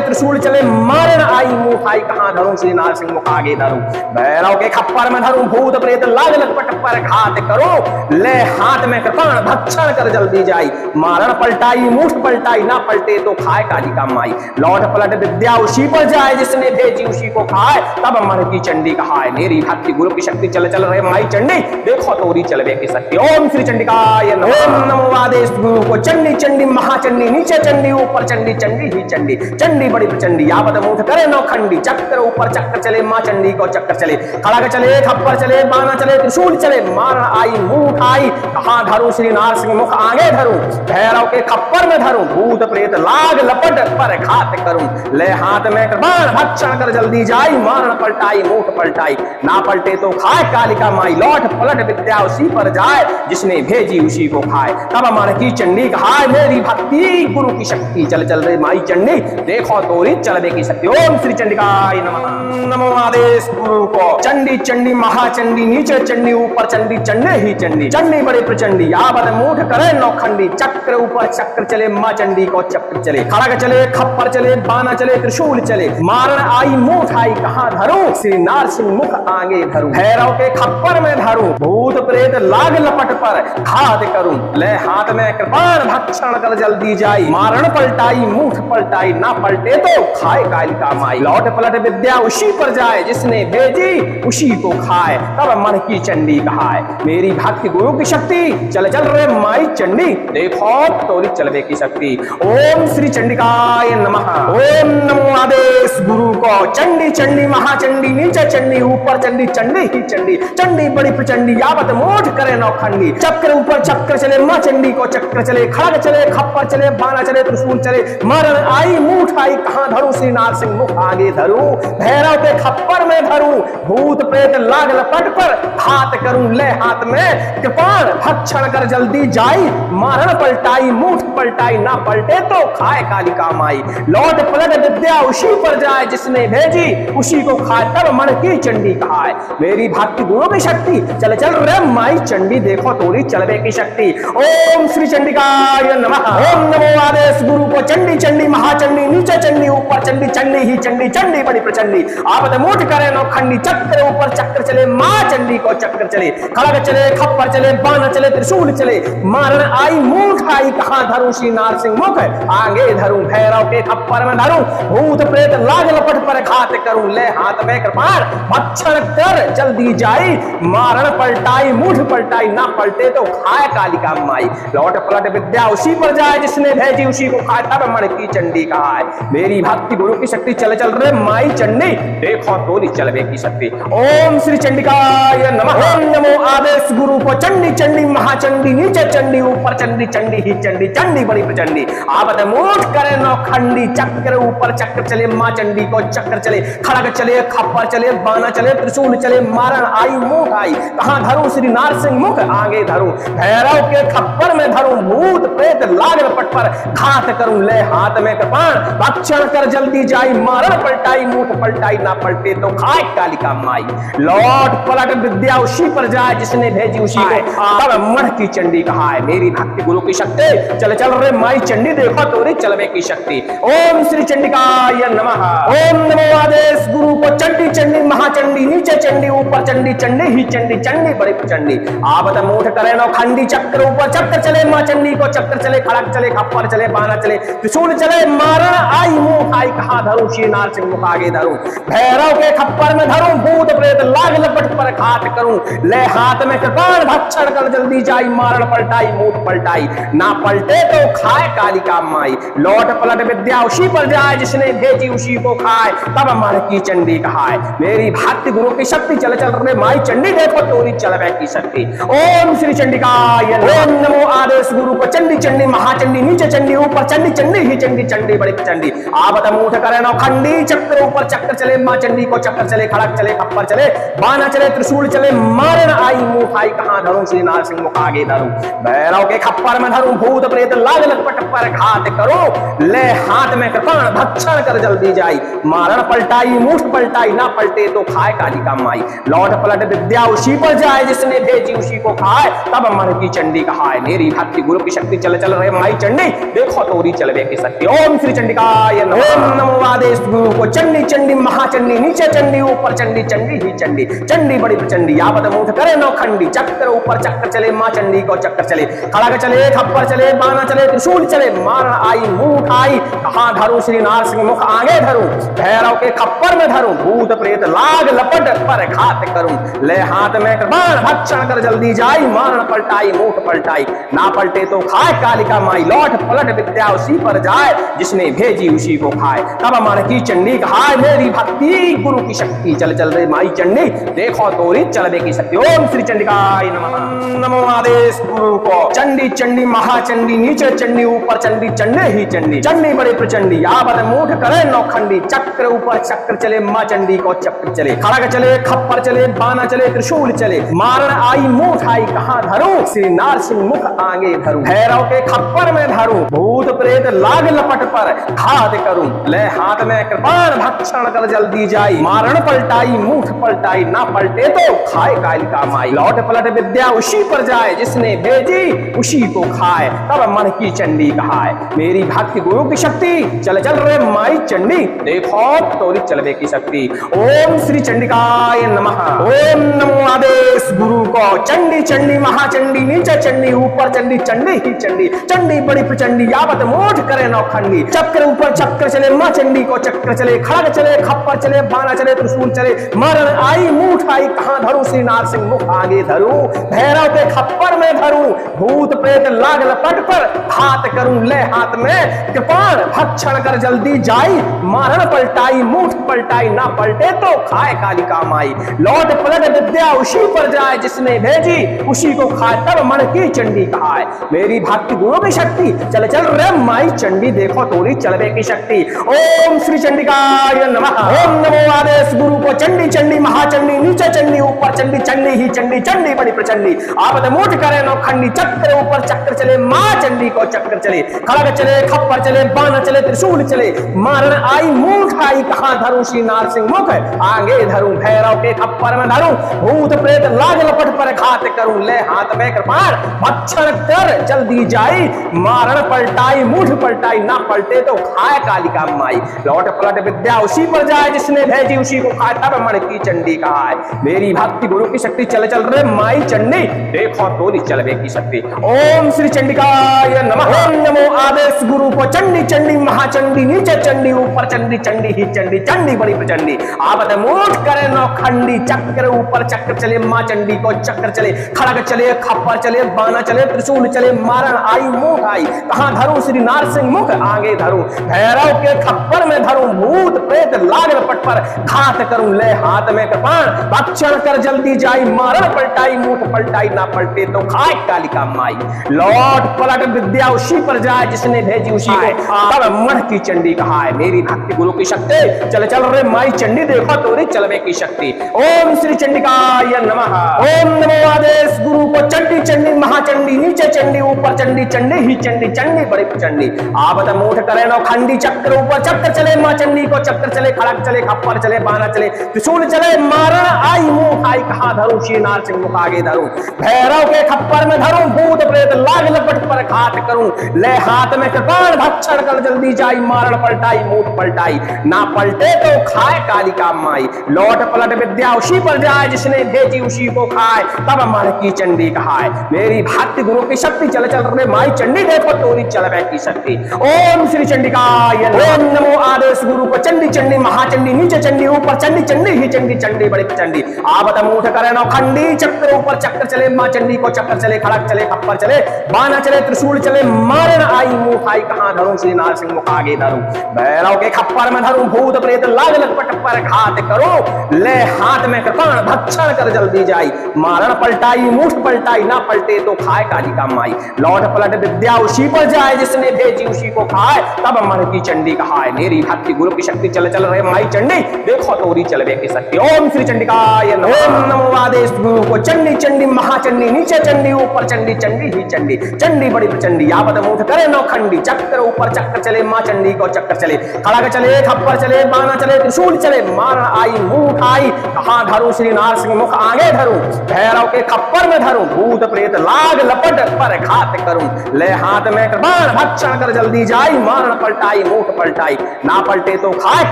त्रिशूल चले मारण आई मुंह आई कहां धरूं श्री नार सिंह मुख आगे धरूं भैरव के खप्पर में धरूं भूत प्रेत लाग लपट पर घात करूं ले हाथ में कृपाण भक्षण कर जल्दी जाई मारण पलटाई मूठ पलटाई ना पलटे तो खाए कालिका माई लौट पलट विद्या उसी पर जाए जिसने भेजी उसी को खाए तब मन की चंडी कहाए मेरी भक्ति गुरु की शक्ति चल चल रहे माई चंडी देखो तोरी चलवे की शक्ति ओम श्री चंडिकाय ओम नमो आदेश गुरु को चंडी चंडी महाचंडी नीचे चंडी ऊपर चंडी चंडी ही चंडी चंडी बड़ी प्रचंडी आवत मूठ करे नौखंडी चक्र ऊपर चक्र चले मां चंडी को चक्र चले खड़क चले खप्पर चले बाना चले त्रिशूल चले मारण आई मुंह आई कहां धरूं श्री नार सिंह मुख आगे धरूं भैरव के खप्पर में धरूं भूत प्रेत लाग लपट पर घात करूं ले हाथ में कृपाण भक्षण कर जल्दी जाई मारण पलटाई मूठ पलटाई ना पलटे तो खाए कालिका माई लौट पलट विद्या उसी पर जाए जिसने भेजी उसी को खाए तब मन की चंडी कहाए मेरी भक्ति गुरु की शक्ति चल चल रे माई चंडी देखो तोरी चलवे की शक्ति ओम श्री चंडिकाय नमः नमो आदेश गुरु को चंडी चंडी महाचंडी नीचे चंडी ऊपर चंडी चंडी ही चंडी चंडी बड़ी प्रचंडी आवत मूठ करे नौखंडी चक्र ऊपर चक्र चले मां चंडी को चक्र चले खड़क चले खप्पर चले बाना चले त्रिशूल चले मारण आई मूठ आई कहां धरूं श्री नार सिंह मुख आगे धरूं भैरव के खप्पर में धरूं भूत प्रेत लाग लपट पर घात करूं ले हाथ में कृपाण भक्षण कर जल्दी जाई मारण पलटाई मूठ पलटाई ना पलटे तो खाए कालिका माई लौट पलट विद्या उसी पर जाए जिसने भेजी उसी को खाए तब मन की चंडी कहाए मेरी भक्ति गुरु की शक्ति चल चल रे माई चंडी देखो तोरी चलवे की शक्ति ओम श्री चंडिकाय नमः ओम नमो आदेश गुरु को चंडी चंडी महाचंडी नीचे चंडी ऊपर चंडी चंडी ही चंडी चंडी बड़ी प्रचंडी आवत मूठ करे नौखंडी चक्र ऊपर चक्र चले मां चंडी को चक्र चले खड़क चले खप्पर चले बाना चले त्रिशूल चले मारण आई मूठ आई कहां धरूं श्री नार सिंह मुख आगे धरूं भैरव के खप्पर में धरूं भूत प्रेत लाग लपट पर घात करूं ले हाथ में कृपाण भक्षण कर जल्दी जाई मारण पलटाई मूठ पलटाई ना पलटे तो खाए कालिका माई लौट पलट विद्या उसी पर जाए जिसने भेजी उसी को खाए तब मन की चंडी कहाए मेरी भक्ति गुरु की शक्ति चल चल रे माई चंडी देखो तोरी चलवे की शक्ति ओम श्री चंडिकाय नमः ओम नमो आदेश गुरु को चंडी चंडी महाचंडी नीचे चंडी ऊपर चंडी चंडी ही चंडी चंडी बड़ी प्रचंडी आवत मूठ करे नौखंडी चक्र ऊपर चक्र चले मां चंडी को चक्र चले खड़क चले खप्पर चले बाना चले त्रिशूल चले मारण आई मूठ आई कहां धरूं श्री नार सिंह मुख आगे धरूं भैरव के खप्पर में धरूं भूत प्रेत लाग लपट पर घात करूं ले हाथ में कृपाण भक्षण कर जल्दी जाई मारण पलटाई मूठ पलटाई ना पलटे तो खाए कालिका माई लौट पलट विद्या उसी पर जाए जिसने भेजी उसी को खाए तब मन की चंडी कहाए मेरी भक्ति गुरु की शक्ति चल चल रे माई चंडी देखो तोरी चलवे की शक्ति ओम श्री चंडिकाय नमः ओम नमो आदेश गुरु को चंडी चंडी महाचंडी नीचे चंडी ऊपर चंडी चंडी ही चंडी चंडी बड़ी प्रचंडी आवत मूठ करे नौखंडी चक्र ऊपर चक्र चले मां चंडी को चक्र चले खड़क चले खप्पर चले बाना चले त्रिशूल चले मारण आई मूठ आई कहां धरूं श्री नार सिंह मुख आगे धरूं भैरव के खप्पर में धरूं भूत प्रेत लाग लपट पर घात करूं ले हाथ में कृपाण भक्षण कर जल्दी जाई मारण पलटाई मूठ पलटाई ना पलटे तो खाए कालिका माई लौट पलट विद्या उसी पर जाए जिसने भेजी उसी को तब मन की चंडी कहाए मेरी भक्ति गुरु की शक्ति चल चल रे माई चंडी देखो तोरी चलवे की शक्ति ओम श्री चंडिकाय नमः ओम नमो आदेश गुरु को चंडी चंडी महाचंडी नीचे चंडी ऊपर चंडी चंडी ही चंडी चंडी बड़ी प्रचंडी आवत मूठ करे नौखंडी चक्र ऊपर चक्र चले मां चंडी को चक्र चले खड़क चले खप्पर चले बाना चले त्रिशूल चले मारण आई मुंह उठाई कहा धरूं श्री नारसिंह मुख आगे धरूं भैरव के खप्पर में धरूं भूत प्रेत लाग लपट पर घात करूं ले हाथ में कृपाण भक्षण कर जल्दी जाई मारण पलटाई मूठ पलटाई ना पलटे तो खाए कालिका माई लौट पलट विद्या उसी पर जाए जिसने भेजी उसी को खाए तब मन की चंडी कहाए मेरी भक्ति गुरु की शक्ति चल चल रे माई चंडी देखो तोरी चलवे की शक्ति ओम श्री चंडिकाय ओम नमो आदेश गुरु को चंडी चंडी महाचंडी नीचे चंडी ऊपर चंडी चंडी ही चंडी चंडी बड़ी चंडी आवत मूठ करे नौ खंडी चक्र ऊपर चक्र चले मां चंडी को चक्कर चले खड़क चले खप्पर चले बाना चले त्रिशूल चले मारण आई मुंह आई कहां धरूं श्री नारसिंह मुख आगे धरूं भैरव के खप्पर में धरूं भूत प्रेत लाग लपट पर घात करूं ले हाथ में कृपाण भक्षण कर जल्दी जाई मारण पलटाई मुठ पलटाई ना पलटे तो खाए कालिका माई लौट पलट विद्या उसी पर जाए जिसने भेजी उसी को खाए तब मन की चंडी कहाए मेरी भक्ति गुरु की शक्ति चल चल रहे माई चंडी देखो तोरी चलवे की शक्ति ओम श्री चंडिकाय ओम नमो आदेश गुरु को चंडी चंडी महाचंडी नीचे चंडी ऊपर चंडी चंडी ही चंडी चंडी बड़ी प्रचंडी आवत मुठ करे नौ खंडी चक्र ऊपर चक्कर चले मां चंडी को चक्कर चले खड़ग चले खप्पर चले बाना चले त्रिशूल चले मारण आई मुंह आई कहां धरूं श्री नारसिंह मुख आगे धरूं भैरव के खप्पर में धरूं भूत प्रेत लाग लपट पर घात करूं ले हाथ में कृपाण भक्षण कर जल्दी जाई मारण पलटाई मुठ पलटाई ना पलटे तो खाए कालिका माई लौट पलट विद्या उसी पर जाए जिसने भेजी उसी को खाए तब मन की चंडी कहाए मेरी भक्ति गुरु की शक्ति चल चल रे माई चंडी देखो तोरी चलवे की शक्ति ओम श्री चंडिकाय नमः नमो आदेश गुरु को चंडी चंडी महाचंडी नीचे चंडी ऊपर चंडी चंडे ही चंडी चंडी बड़ी प्रचंडी आवत मूठ करे नौखंडी चक्र ऊपर चक्र चले मां चंडी को चक्र चले खड़ग चले खप्पर चले बाना चले त्रिशूल चले मारण आई मूठ आई कहां धरूं श्री नारसिंह मुख आगे धरूं भैरव के खप्पर में धरूं भूत प्रेत लाग लपट पर घात करूं ले हाथ में कृपाण भक्षण कर जल्दी जाई मारण पलटाई मूठ पलटाई ना पलटे तो खाए कालिका माई लौट पलट विद्या उसी पर जाए जिसने भेजी उसी को खाए तब मन की चंडी कहाए मेरी भक्ति गुरु की शक्ति चल चल रे माई चंडी देखो तोरी चलवे की शक्ति ओम श्री चंडिकाय नमः ओम नमो आदेश गुरु को चंडी चंडी महाचंडी नीचे चंडी ऊपर चंडी चंडी ही चंडी चंडी बड़ी प्रचंडी आवत मोठ करे नौखंडी चक्र ऊपर चक्र चले मां चंडी को चक्र चले खड़ग चले खप्पर चले बाना चले त्रिशूल चले मरण आई मूठ आई कहां धरूं श्री नारसिंह मुख आगे धरूं भैरव के खप्पर में धरूं भूत प्रेत लाग लपट पर घात करूं ले हाथ में कृपाण भक्षण कर जल्दी जाई मारण पलटाई मूठ पलटाई ना पलटे तो खाए कालिका माई लौट पलट विद्या उसी पर जाए जिसने भेजी उसी को खाए तब मन की चंडी कहाए मेरी भक्ति गुरु की शक्ति चल चल रे माई चंडी देखो तोरी चलवे की शक्ति ओम श्री चंडिकाय नमः ओम नमो आदेश गुरु को चंडी चंडी महाचंडी नीचे चंडी ऊपर चंडी चंडी ही चंडी चंडी बड़ी प्रचंडी आवत मूठ करे नौखंडी चक्र ऊपर चक्र चले मां चंडी को चक्र चले खड़ग चले खप्पर चले बाना चले त्रिशूल चले मारण आई मूठ आई कहां धरूं श्री नारसिंह मुख आगे धरूं भैरव के खप्पर में धरूं भूत प्रेत लाग लपट पर घात करूं ले हाथ में कृपाण भक्षण कर जल्दी जाई मारण पलटाई मूठ पलटाई ना पलटे तो खाए कालिका माई लौट पलट विद्या उसी पर जाए जिसने भेजी उसी को खाए तब मन की चंडी कहाए मेरी भक्ति गुरु की शक्ति चल चल रे माई चंडी देखो तोरी चलवे की शक्ति ओम श्री चंडिकाय नमः ओम नमो आदेश गुरु को चंडी चंडी महाचंडी नीचे चंडी ऊपर चंडी चंडी ही चंडी चंडी बड़ी प्रचंडी आवत मूठ करे नौखंडी चक्र ऊपर चक्र चले मां चंडी को चक्र चले खड़ग चले खप्पर चले बाना चले त्रिशूल चले मारण आई मूठ आई कहां धरूं श्री नारसिंह मुख आगे धरूं भैरव के खप्पर में धरूं भूत प्रेत लाग लपट पर घात करूं ले हाथ में कृपाण भक्षण कर जल्दी जाई मारण पलटाई मूठ पलटाई ना पलटे तो खाए कालिका माई लौट पलट विद्या उसी पर जाए जिसने भेजी उसी को तब मन की चंडी कहाए मेरी भक्ति गुरु की शक्ति चल चल रे माई चंडी देखो तोरी चलवे की शक्ति ओम श्री चंडिकाय नमः ओम नमो आदेश गुरु को चंडी चंडी महाचंडी नीचे चंडी ऊपर चंडी चंडी ही चंडी चंडी बड़ी प्रचंडी आवत मूठ करे नौखंडी चक्र ऊपर चक्र चले मां चंडी को चक्र चले खड़ग चले खप्पर चले बाना चले त्रिशूल चले मारण आई मुंह आई कहां धरूं श्री नारसिंह मुख आगे धरूं भैरव के खप्पर में धरूं भूत प्रेत लाग लपट पर घात करूं ले हाथ में कृपाण भक्षण कर जल्दी जाई मारण पलटाई मूठ पलटाई ना पलटे तो खाए कालिका माई लौट पलट विद्या उसी पर जाए जिसने भेजी उसी को खाए तब मन की चंडी कहाए मेरी भक्ति गुरु की शक्ति चल चल रे माई चंडी देखो तोरी चलवे की शक्ति शक्ति। ओम श्री चंडिकाय नमः। ओम नमो आदेश गुरु को चंडी चंडी महाचंडी नीचे चंडी ऊपर चंडी चंडी ही चंडी चंडी बड़ी चंडी आवत मूठ करे नौखंडी चक्र ऊपर चक्र चले माँ चंडी को चक्कर चले खड़क चले खप्पर चले बाना चले त्रिशूल चले मारन आई मुंह आई कहां धरूं श्री नार सिंह मुख आगे धरूं भैरव के खप्पर में धरूं भूत प्रेत लाग लटपट पर घात करो ले हाथ में कृपाण भक्षण कर जल्दी जाई मारण पलटाई मुठ पलटाई ना पलटे तो खाए काली का माई लौट पलट विद्या उसी पर जाए जिसने भेजी उसी को खाए तब मन की चंडी कहाए मेरी भक्ति गुरु की शक्ति चल चल रहे माई चंडी देखो तोरी चलवे की शक्ति। ओम श्री चंडिकाय नमः। ओम नमो आदेश गुरु को चंडी चंडी महाचंडी नीचे चंडी ऊपर चंडी चंडी ही चंडी चंडी बड़ी प्रचंडी आवत मुठ करे नौखंडी चक्र ऊपर चक्कर चले माँ चंडी को चक्कर चले खड़ग चले खप्पर चले बाना चले त्रिशूल चले मार आई मुंह आई कहां धरूं श्री नार सिंह मुख आगे धरूं भैरव के खप्पर में धरूं भूत प्रेत लाग लपट पर घात करूं ले हाथ में कृपाण भक्षण कर जल्दी जाई मारण पलटाई मुठ पलटाई ना पलटे तो खाए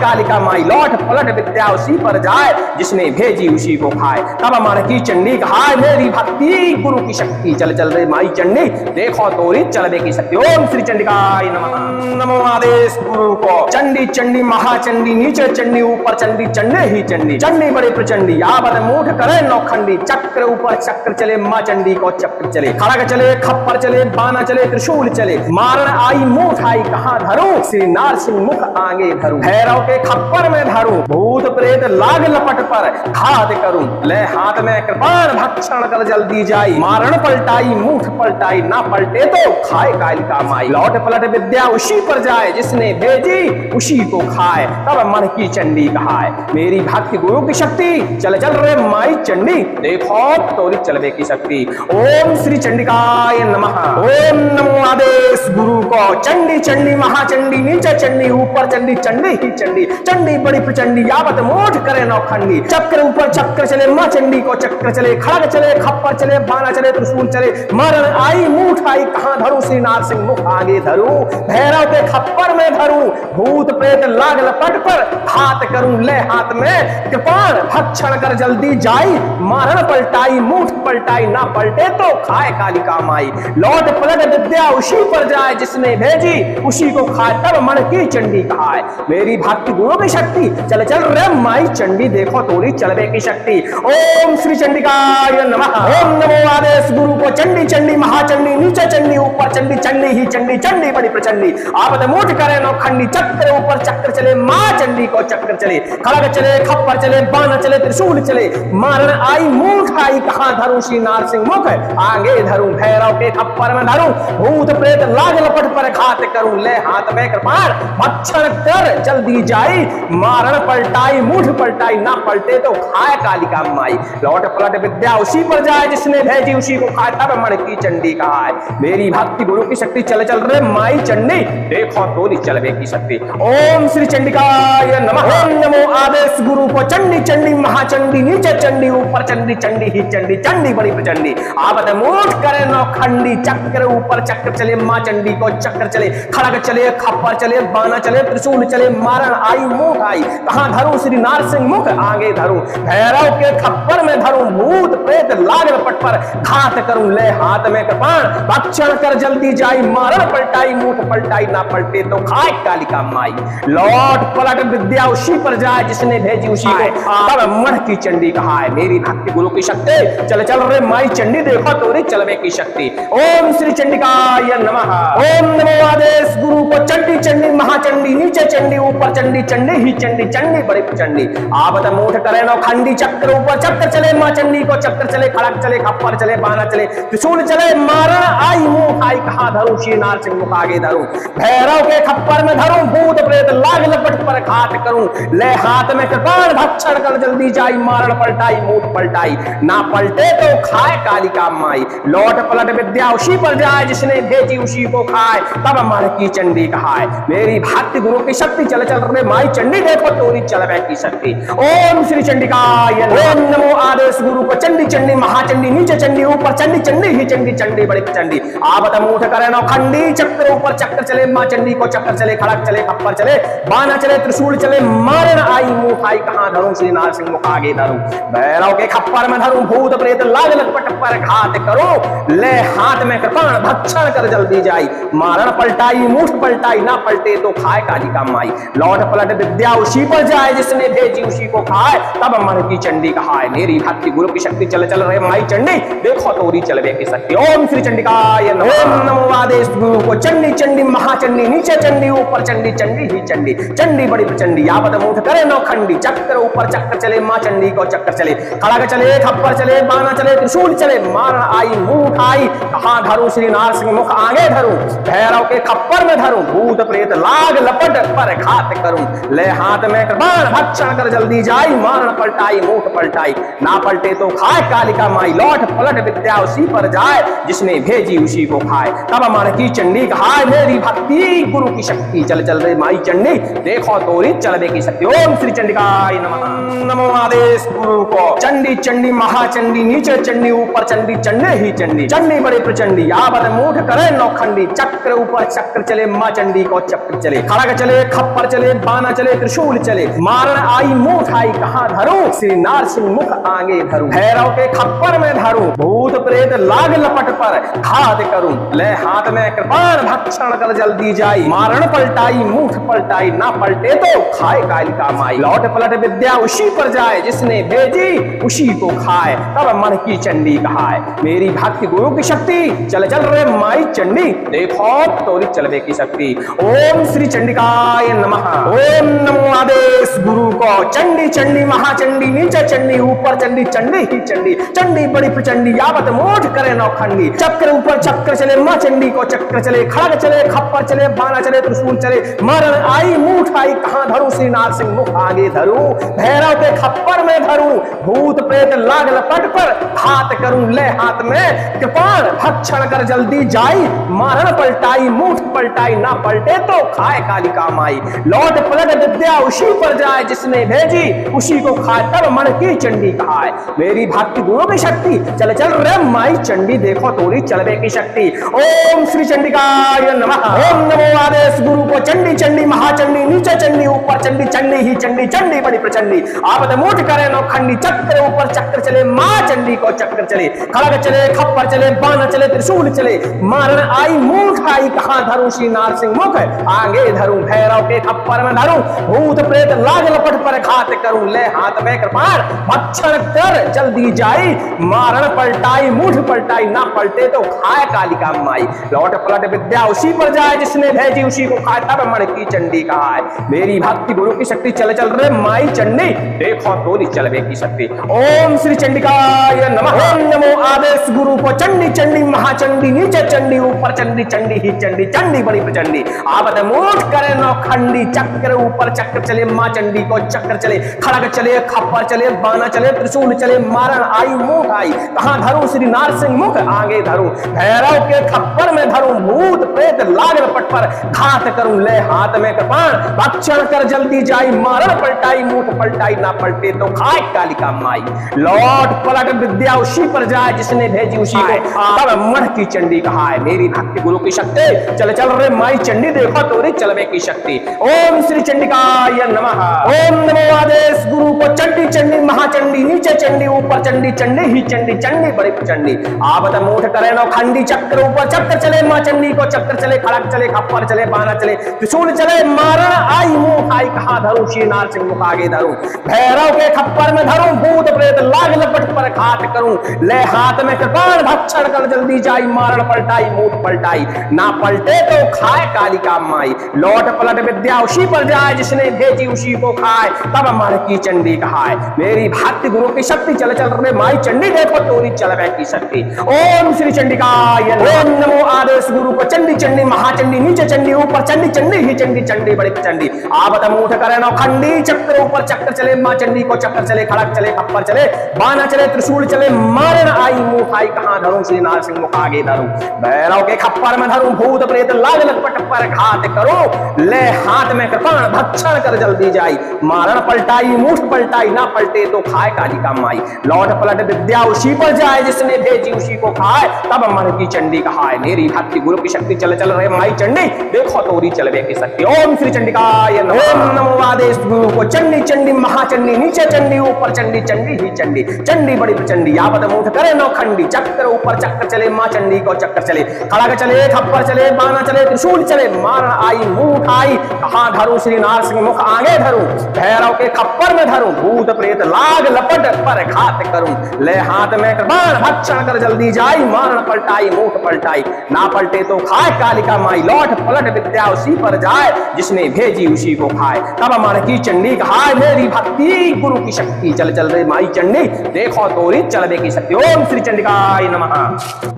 कालिका माई लौट पलट विद्या उसी पर जाए जिसने भेजी उसी को खाए तब मन की चंडी कहाए मेरी भक्ति गुरु की शक्ति चल चल रे माई चंडी देखो तोरी चलने की शक्ति। ओम श्री चंडिकाय नमः। नमो आदेश गुरु को चंडी चंडी महाचंडी नीचे चंडी ऊपर चंडी चंडे ही चंडी चंडी बड़ी प्रचंडी आवत मूठ करे नौखंडी चक्र ऊपर चक्र चले माँ चंडी को चक्र चले खड़ग चले खप्पर चले बाना चले त्रिशूल चले मारण आई मुंह आई कहां धरूं श्री नार सिंह मुख आगे धरूं भैरव के खप्पर में धरूं भूत प्रेत लाग लपट पर घात करूं ले हाथ में कृपाण भक्षण कर जल्दी जाई मारण पलटाई मुठ पलटाई ना पलटे तो खाए कालिका माई लौट पलट विद्या उसी पर जाए जिसने भेजी उसी को खाए तब मन की चंडी कहाए मेरी भक्ति गुरु की शक्ति चल चल रे माई चंडी देखो तोरी चलवे की शक्ति। ओम श्री चंडिकाय नमः। ओम नमो आदेश गुरु को चंडी चंडी महाचंडी नीचे चंडी ऊपर चंडी चंडी ही चंडी चंडी बड़ी प्रचंडी आवत मोठ करे नौखंडी चक्र ऊपर चक्र चले माँ चंडी को चक्र चले खड़ग चले खप्पर चले बाना चले त्रिशूल चले मरण आई मुठ आई कहां धरूं श्री नार सिंह मुख आगे धरूं भैरव के खप्पर में धरूं भूत प्रेत लाग लपट पर घात करूं ले हाथ में कृपाण भक्षण कर जल्दी जाई मारण पलटाई मुठ पलटाई ना पलटे तो खाए कालिका माई लौट पलट विद्या उसी पर जाए जिसने भेजी उसी को खाए तब मन की चंडी कहाए मेरी भक्ति गुरु की शक्ति चल चल रे माई चंडी देखो तोरी चलवे की शक्ति। ओम श्री चंडिकाय नमः। ओम नमो आदेश गुरु को चंडी चंडी महाचंडी नीचे चंडी ऊपर चंडी चंडी ही चंडी चंडी बड़ी प्रचंडी आवत मुठ करे नौखंडी चक्र ऊपर चक्र चले माँ चंडी को चक्र चले खड़ग चले खप्पर चले बाना चले त्रिशूल चले मारण आई मुठ आई कहां धरूं श्री नार सिंह मुख आगे धरूं भैरव के खप्पर में धरूं भूत प्रेत लाग लपट पर घात करूं ले हाथ में कृपाण भक्षण कर जल्दी जाई मारण पलटाई मुठ पलटाई ना पलटे तो खाए कालिका माई लौट पलट विद्या उसी पर जाए जिसने भेजी उसी को खाए तब मन की चंडी कहाए मेरी भक्ति गुरु की शक्ति चल चल रे माई चंडी देखो तोरी चलवे की शक्ति। ओम श्री चंडिकाय नमः। ओम नमो आदेश गुरु को चंडी चंडी महाचंडी नीचे चंडी ऊपर चंडी चंडी ही चंडी चंडी बड़ी प्रचंडी आवत मूठ करे नौखंडी चक्र ऊपर चक्र चले माँ चंडी को चक्र चले खड़ग चले खप्पर चले बाना चले त्रिशूल चले मारण आई मुंह आई कहां धरूं श्री नार सिंह मुख आगे धरूं भैरव के खप्पर में धरूं भूत प्रेत लाग लपट पर घात करूं ले हाथ में कृपाण भक्षण कर जल्दी जाई मारण पलटाई मुठ पलटाई ना पलटे तो खाए कालिका माई लौट पलट विद्या उसी पर जाए जिसने भेजी उसी को तब मन की चंडी कहाए मेरी भक्ति गुरु की शक्ति चल चल रे माई चंडी देखो तोरी चलवे की शक्ति। ओम श्री चंडिकाय नमः। ओम नमो आदेश गुरु को चंडी चंडी महाचंडी नीचे चंडी ऊपर चंडी चंडी ही चंडी चंडी बड़ी प्रचंडी आवत मूठ करे नौखंडी चक्र ऊपर चक्र चले माँ चंडी को चक्र चले खड़ग चले खप्पर चले बाना चले त्रिशूल चले मारण आई मुंह आई कहां धरूं श्री नार सिंह मुख आगे धरूं भैरव के खप्पर में धरूं भूत प्रेत लाग लपट पर घात करूं ले हाथ में कृपाण भक्षण कर जल्दी जाई मारण पलटाई मुठ पलटाई ना पलटे तो खाए कालिका माई लौट पलट विद्या उसी पर जाए जिसने भेजी उसी को खाए तब मन की चंडी कहाए मेरी भक्ति गुरु की शक्ति चल चल रे माई चंडी देखो तोरी चलवे की शक्ति। ओम श्री चंडिकाय ओम नमो आदेश गुरु को चंडी चंडी महाचंडी नीचे चंडी ऊपर चंडी चंडी ही चंडी चंडी बड़ी चंडी आवत मूठ करे नौखंडी चक्र ऊपर चक्र चले माँ चंडी को चक्र चले खड़ग चले खप्पर चले बाना चले त्रिशूल चले मारण आई मुंह खाई कहां धरूं श्री नारसिंह मुख आगे धरूं भैरव के खप्पर में धरूं भूत प्रेत लाग लटपट पर घात करूं ले हाथ में कृपाण भक्षण कर जल्दी जाई मारण पलटाई मुठ पलटाई ना पलटे तो खाए काली का माई लौट पलट विद्या उसी पर जाए जिसने भेजी उसी को खाए तब मन की चंडी कहाए मेरी भक्ति गुरु की शक्ति चल चल रहे माई चंडी देखो तोरी चलवे की शक्ति ओम श्री चंडिकाय नमः ओम नमो आदेश गुरु को चंडी चंडी महाचंडी नीचे चंडी ऊपर चंडी चंडी ही चंडी चंडी बड़ी प्रचंडी आपद मुठ करे नौ खंडी चक्र ऊपर चक्र चले मां चंडी को चक्कर चले खड़ग चले खप्पर चले बाना चले त्रिशूल चले मारण आई मुंह आई कहां धरूं श्री नारसिंह मुख आगे धरूं भैरव के खप्पर में धरूं भूत प्रेत लाग लपट पर घात करूं ले हाथ में कृपाण भक्षण कर जल्दी जाई मारण पलटाई मुठ पलटाई ना पलटे तो खाए कालिका माई लौट पलट विद्या उसी पर जाए जिसने भेजी उसी को खाए तब मन की चंडी कहाए मेरी भक्ति गुरु की शक्ति चल चल रही माई चंडी देखो तोरी चलने की शक्ति ओम श्री चंडिकाय नमः नमो आदेश गुरु को चंडी चंडी महाचंडी नीचे चंडी ऊपर चंडी चंडे ही चंडी चंडी बड़ी प्रचंडी आपद मुठ करे नौखंडी चक्र ऊपर चक्र चले मां चंडी को चक्र चले खड़ग चले खप्पर चले बाना चले त्रिशूल चले मारण आई मुठ आई कहां धरूं श्री नारसिंह मुख आगे धरूं भैरव के खप्पर में धरूं भूत प्रेत लाग लपट पर घात करूं ले हाथ में कृपाण भक्षण कर जल्दी जाई मारण पलटाई मुठ पलटाई ना पलटे तो खाए कालिका माई लौट पलट विद्या उसी पर जाए जिसने भेजी उसी को खाए तब मन की चंडी कहाए मेरी भक्ति गुरु की शक्ति चल चल रे माई चंडी देखो तोरी चलवे की शक्ति ओम श्री चंडिकाय नमः ओम नमो आदेश गुरु को चंडी चंडी महाचंडी नीचे चंडी ऊपर चंडी चंडी ही चंडी चंडी बड़ी प्रचंडी यावत मोठ करे नौखंडी चक्र ऊपर चक्र चले मां चंडी को चक्र चले खड़ग चले खप्पर चले बाना चले त्रिशूल चले मरण आई मुठ आई कहां धरूं श्री नारसिंह मुख आगे धरूं भैरव के खप्पर में धरूं भूत प्रेत लाग लपट पर घात करूं ले हाथ में कृपाण भक्षण कर जल्दी जाई मारण पलटाई मुठ पलटाई ना पलटे तो खाए कालिका माई लौट पलट विद्या उसी पर जाए जिसने भेजी उसी को खाए तब मन की चंडी कहाए मेरी भक्ति गुरु की शक्ति चल चल रे माई चंडी देखो तोरी चलवे की शक्ति ओम श्री चंडिकाय नमः ओम नमो आदेश गुरु को चंडी चंडी महाचंडी नीचे चंडी ऊपर चंडी चंडी ही चंडी चंडी बड़ी प्रचंडी आपद मुठ करे नौखंडी चक्र ऊपर चक्र चले मां चंडी को चक्र चले खड़ग चले खप्पर चले बाना चले त्रिशूल चले मारण आई मुठ आई कहां धरूं श्री नारसिंह मुख आगे धरूं भैरव के खप्पर में धरूं भूत प्रेत लाग लपट पर घात करूं ले हाथ में कृपाण भक्षण कर जल्दी जाई मारण पलटाई मुठ पलटाई ना पलटे तो खाए कालिका माई लौट पलट विद्या उसी पर जाए जिसने भेजी उसी को खाए तब मन की चंडी कहाए मेरी भक्ति गुरु की शक्ति चल चल रे माई चंडी देखो तोरी चलवे की शक्ति ओम श्री चंडिकाय नमः ओम नमो आदेश गुरु को चंडी चंडी महाचंडी नीचे चंडी ऊपर चंडी चंडी ही चंडी चंडी बड़ी प्रचंडी आपद मुठ करे नौखंडी चक्र ऊपर चक्र चले मां चंडी को चक्र चले खड़ग चले खप्पर चले बाना चले त्रिशूल चले मारण आई मुठ आई कहां धरूं श्री नारसिंह मुख आगे धरूं भैरव के खप्पर में धरूं भूत प्रेत लाग लपट पर घात करूं ले हाथ में कृपाण भक्षण कर जल्दी जाई मारण पलटाई मुठ पलटाई ना पलटे तो खाए कालिका माई लौट पलट विद्या उसी पर जाए जिसने भेजी उसी को तब मन की चंडी कहाए मेरी भक्ति गुरु की शक्ति चल चल रे माई चंडी देखो तोरी चलवे की शक्ति ओम श्री चंडिकाय नमः ओम नमो आदेश गुरु को चंडी चंडी महाचंडी नीचे चंडी ऊपर चंडी चंडी ही चंडी चंडी बड़ी प्रचंडी आपद मुठ करे नौखंडी चक्र ऊपर चक्र चले मां चंडी को चक्र चले खड़ग चले खप्पर चले बाना चले त्रिशूल चले मारण आई मुंह आई कहां धरूं श्री नारसिंह मुख आगे धरूं भैरव के खप्पर में धरूं भूत प्रेत लाग लपट पर घात करूं ले हाथ में कृपाण भक्षण कर जल्दी जाई मारण पलटाई मुठ पलटाई ना पलटे तो खाए कालिका माई लौट पलट विद्या उसी पर जाए जिसने भेजी उसी को खाए तब मन की चंडी कहाए मेरी भक्ति गुरु की शक्ति चल चल रे माई चंडी देखो तोरी चलवे की शक्ति ओम श्री चंडिकाय ओम नमो आदेश गुरु को चंडी चंडी महाचंडी नीचे चंडी ऊपर चंडी चंडी ही चंडी चंडी बड़ी चंडी आपद मुठ करे नौखंडी चक्र ऊपर चक्र चले मां चंडी को चक्र चले खड़ग चले खप्पर चले बाना चले त्रिशूल चले मारण आई मुंह आई कहां धरूं श्री नारसिंह मुख आगे धरूं भैरव के खप्पर में धरूं भूत प्रेत लाग लपट पर घात करूं ले हाथ में कृपाण भक्षण कर जल्दी जाई मारण पलटाई मुठ पलटाई ना पलटे तो खाए कालिका माई लौट पलट विद्या उसी पर जाए जिसने भेजी उसी को खाए तब मन की चंडी कहाए मेरी भक्ति गुरु की शक्ति चल चल रहे माई चंडी देखो तोरी चलवे की शक्ति ओम श्री चंडिका चंडिकाय नमः। ओम नमो आदेश गुरु को। चंडी चंडी महाचंडी नीचे चंडी ऊपर चंडी चंडी ही चंडी। चंडी बड़ी प्रचंडी आपद मूठ करे नौखंडी। चक्र ऊपर चक्र चले माँ चंडी को चक्कर चले। खड़ग चले खप्पर चले बाना चले त्रिशूल चले। मारण आई मूठ आई कहाँ धरूं श्री नारसिंह मुख आगे धरूं। भैरव के खप्पर में धरूं भूत प्रेत लाग लपट पर घात करूं। ले हाथ में कृपाण भक्षण कर जल्दी जाई। मारण पलटाई मूठ पलटाई ना पलटे तो खाए कालिका माई। लौट पलट विद्या उसी पर जाए जिसने भेजी उसी को खाए। तब मन की चंडी कहाय मेरी भक्ति गुरु की शक्ति। चल चल रे माई चंडी देखो तोरी चलबे की शक्ति। ओम श्री चंडिकाय नमः।